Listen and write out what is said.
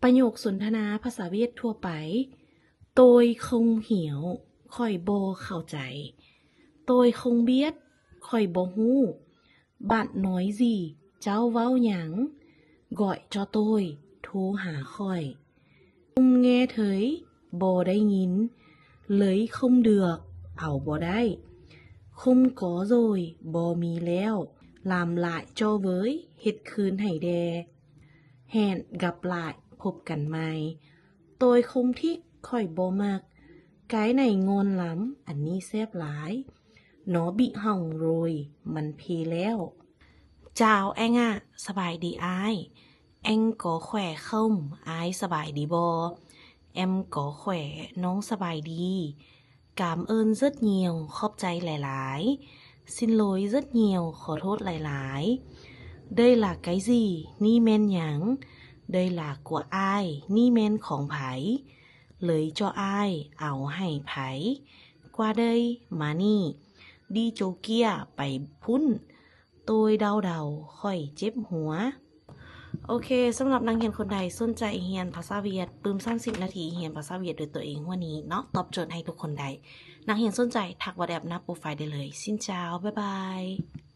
ประโยคสนทนาภาษาเวียดทั่วไปโตยคงเหี่ยวค่อยบ่เข้าใจโตยคงเบียดค่อยบ่ฮู้bạn nói gì cháu ว้าหยัง gọi cho tôi โทรหาค่อย không nghe thấy บ่ได้ยิน lấy không được เอาบ่ได้ không có rồi บ่มีแล้ว làm lại cho với เฮ็ดคืนให้แด hẹn gặp lại พบกันใหม่ tôi không thích ค่อยบ่มัก cái này ngon lắm อันนี้แซ่บหลาย nó bị hỏng rồi มันเพแล้ว chào anh ạ สบายดีอ้าย anh có khỏe không อ้ายสบายดีบ่ em có khỏe น้องสบายดี cảm ơn rất nhiều ขอบใจหลายๆ xin lỗi rất nhiều ขอโทษหลายๆ đây là cái gì นี่แม่นหยัง đây là của ai นี่แม่นของไผ เลยcho ai เอาให้ไผ qua đây มานี่ đi chỗ kia ไปพุ่น tôi đau đầu ค่อยเจ็บหัว โอเคสำหรับนักเรียนคนใดสนใจเรียนภาษาเวียดปืม30 นาทีเรียนภาษาเวียดด้วยตัวเองวันนี้เนาะตอบโจทย์ให้ทุกคนใดนักเรียนสนใจทักวอทแอปหน้าโปรไฟล์ได้เลยซินเจ้าบ๊ายบาย